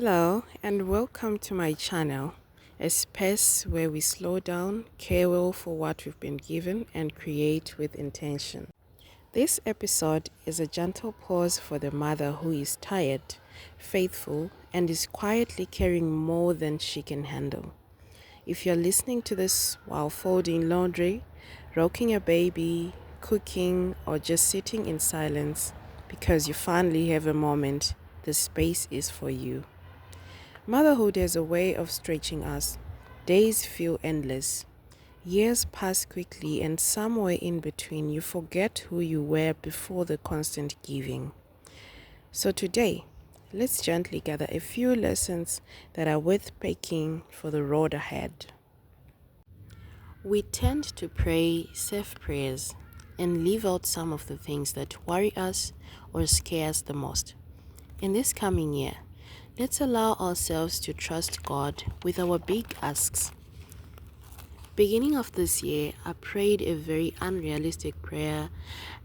Hello and welcome to my channel, a space where we slow down, care well for what we've been given, and create with intention. This episode is a gentle pause for the mother who is tired, faithful, and is quietly carrying more than she can handle. If you're listening to this while folding laundry, rocking a baby, cooking, or just sitting in silence because you finally have a moment, the space is for you. Motherhood has a way of stretching us. Days feel endless. Years pass quickly, and somewhere in between, you forget who you were before the constant giving. So today, let's gently gather a few lessons that are worth picking for the road ahead. We tend to pray safe prayers and leave out some of the things that worry us or scare us the most. In this coming year, let's allow ourselves to trust God with our big asks. Beginning of this year, I prayed a very unrealistic prayer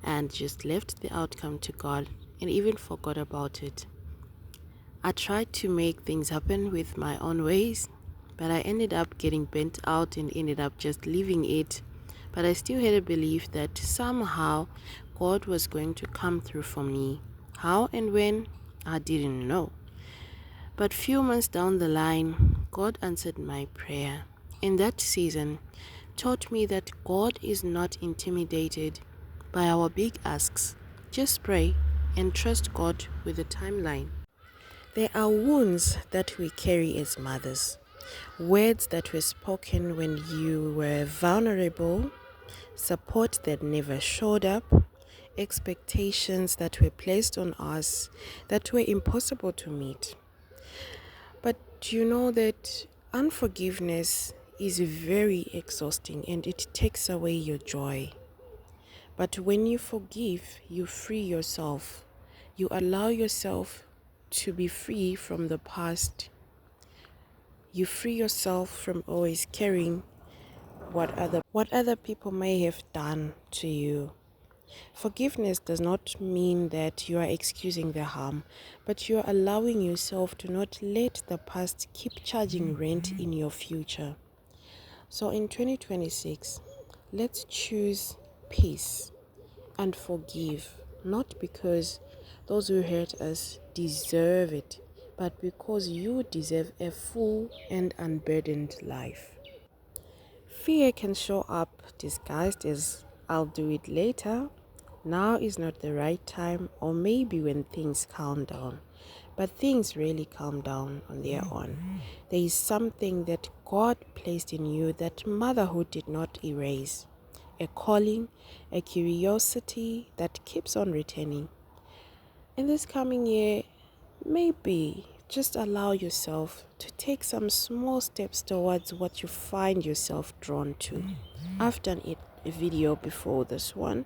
and just left the outcome to God and even forgot about it. I tried to make things happen with my own ways, but I ended up getting bent out and ended up just leaving it. But I still had a belief that somehow God was going to come through for me. How and when, I didn't know. But few months down the line, God answered my prayer. In that season, taught me that God is not intimidated by our big asks. Just pray and trust God with the timeline. There are wounds that we carry as mothers. Words that were spoken when you were vulnerable, support that never showed up, expectations that were placed on us that were impossible to meet. But you know that unforgiveness is very exhausting and it takes away your joy. But when you forgive, you free yourself. You allow yourself to be free from the past. You free yourself from always carrying what other people may have done to you. Forgiveness does not mean that you are excusing the harm, but you are allowing yourself to not let the past keep charging rent in your future. So in 2026, let's choose peace and forgive, not because those who hurt us deserve it, but because you deserve a full and unburdened life. Fear can show up disguised as "I'll do it later," "now is not the right time," or maybe when things calm down. But things really calm down on their own. There is something that God placed in you that motherhood did not erase. A calling, a curiosity that keeps on returning. In this coming year, maybe just allow yourself to take some small steps towards what you find yourself drawn to. I've done a video before this one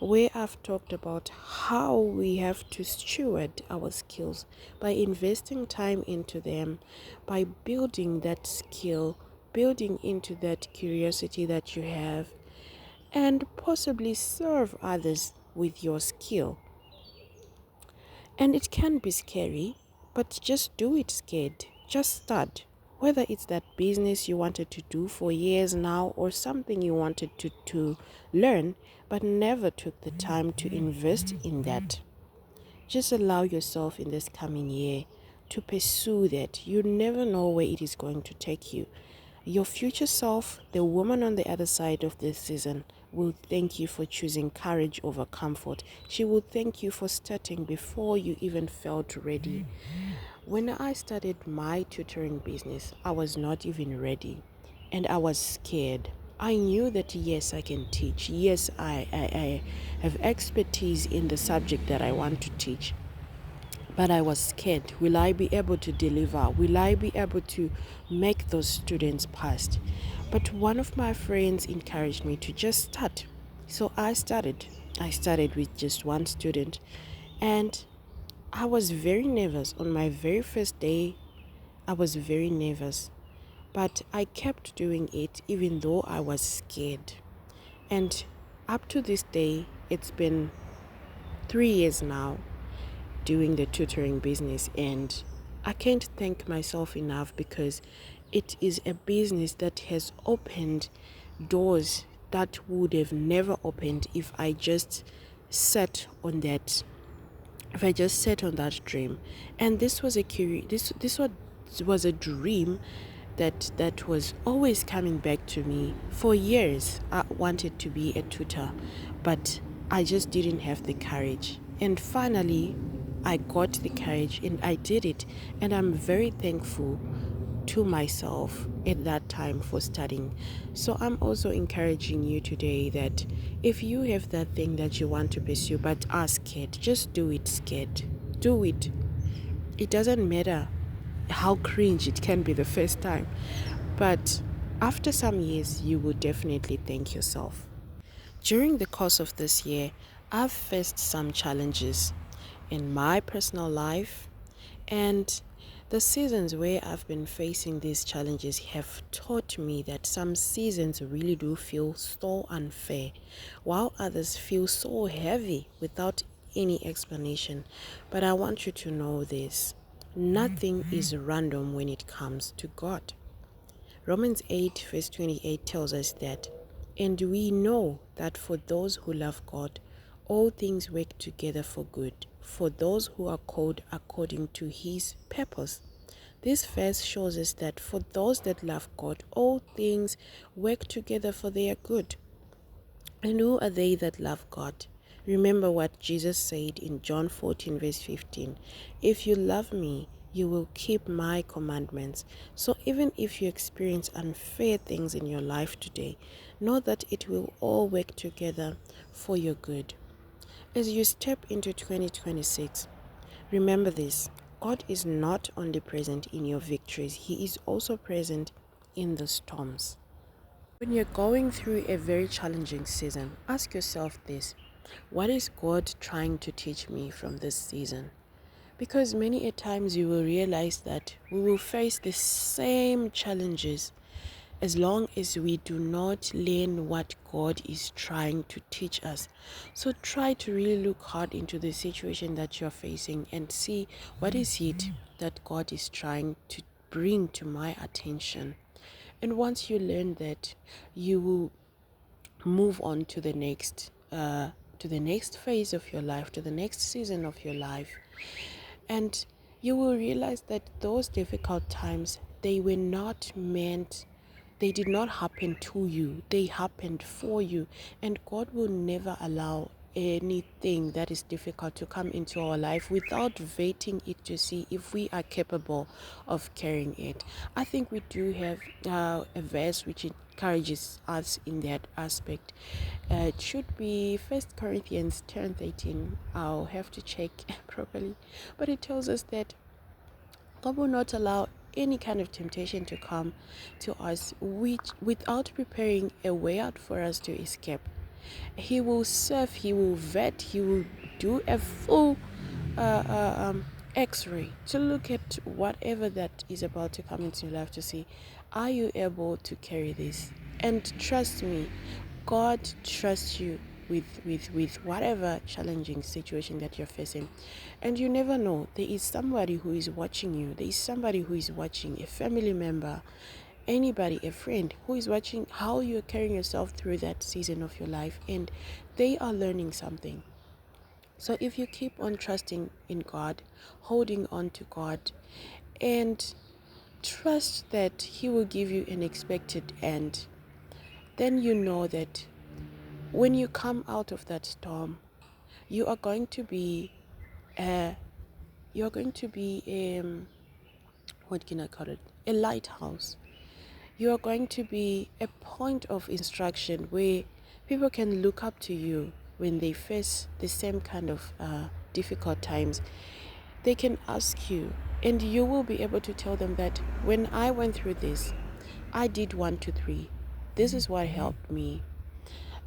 where I've talked about how we have to steward our skills by investing time into them, by building that skill, building into that curiosity that you have, and possibly serve others with your skill. And it can be scary, but just do it scared. Just start. Whether it's that business you wanted to do for years now or something you wanted to learn but never took the time to invest in that. Just allow yourself in this coming year to pursue that. You never know where it is going to take you. Your future self, the woman on the other side of this season, will thank you for choosing courage over comfort. She will thank you for starting before you even felt ready. When I started my tutoring business, I was not even ready and I was scared. I knew that yes, I can teach. Yes, I have expertise in the subject that I want to teach. But I was scared. Will I be able to deliver? Will I be able to make those students pass? But one of my friends encouraged me to just start. So I started. I started with just one student. And I was very nervous. On my very first day, I was very nervous. But I kept doing it even though I was scared. And up to this day, it's been 3 years now doing the tutoring business, and I can't thank myself enough because it is a business that has opened doors that would have never opened sat on that if I just sat on that dream. And this was a was a dream that was always coming back to me for years. I wanted to be a tutor, but I just didn't have the courage. And finally, I got the courage and I did it. And I'm very thankful to myself at that time for studying. So I'm also encouraging you today that if you have that thing that you want to pursue but are scared, just do it scared. Do it. It doesn't matter how cringe it can be the first time, but after some years, you will definitely thank yourself. During the course of this year, I've faced some challenges in my personal life, and the seasons where I've been facing these challenges have taught me that some seasons really do feel so unfair, while others feel so heavy without any explanation. But I want you to know this: nothing is random when it comes to God. Romans 8, verse 28 tells us that, and we know that for those who love God, all things work together for good, for those who are called according to his purpose. This verse shows us that for those that love God, all things work together for their good. And who are they that love God? Remember what Jesus said in John 14, verse 15. If you love me, you will keep my commandments. So even if you experience unfair things in your life today, know that it will all work together for your good. As you step into 2026, remember this: God is not only present in your victories, he is also present in the storms. When you're going through a very challenging season, ask yourself this: what is God trying to teach me from this season? Because many a times you will realize that we will face the same challenges as long as we do not learn what God is trying to teach us. So try to really look hard into the situation that you're facing and see what is it that God is trying to bring to my attention. And once you learn that, you will move on to the next phase of your life, to the next season of your life. And you will realize that those difficult times, they did not happen to you, they happened for you. And God will never allow anything that is difficult to come into our life without vetting it to see if we are capable of carrying it. I think we do have a verse which encourages us in that aspect. It should be First Corinthians 10:13. I'll have to check properly, but it tells us that God will not allow any kind of temptation to come to us which without preparing a way out for us to escape. He will serve, he will vet, he will do a full x-ray to look at whatever that is about to come into your life to see, are you able to carry this? And trust me, God trusts you with whatever challenging situation that you're facing. And you never know, there is somebody who is watching you, there is somebody who is watching, a family member, anybody, a friend who is watching how you're carrying yourself through that season of your life, and they are learning something. So if you keep on trusting in God, holding on to God, and trust that he will give you an expected end, then you know that when you come out of that storm, you are going to be what can I call it, a lighthouse. You are going to be a point of instruction where people can look up to you when they face the same kind of difficult times. They can ask you, and you will be able to tell them that when I went through this, I did 1, 2, 3. This is what helped me.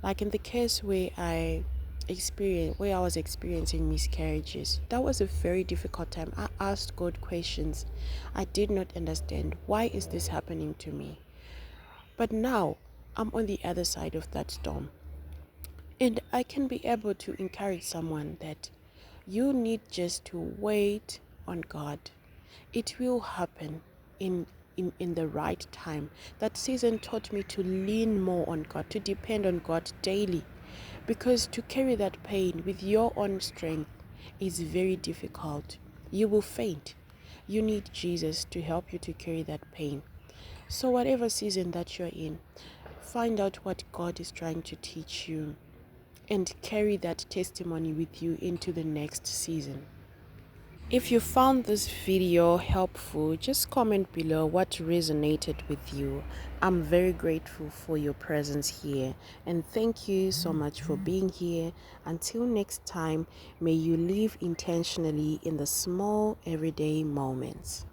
Like in the case where I was experiencing miscarriages, that was a very difficult time. I asked God questions. I did not understand, why is this happening to me? But now I'm on the other side of that storm, and I can be able to encourage someone that you need just to wait on God. It will happen in the right time. That season taught me to lean more on God, to depend on God daily. Because to carry that pain with your own strength is very difficult. You will faint. You need Jesus to help you to carry that pain. So, whatever season that you're in, find out what God is trying to teach you and carry that testimony with you into the next season. If you found this video helpful, just comment below what resonated with you. I'm very grateful for your presence here, and thank you so much for being here. Until next time, may you live intentionally in the small everyday moments.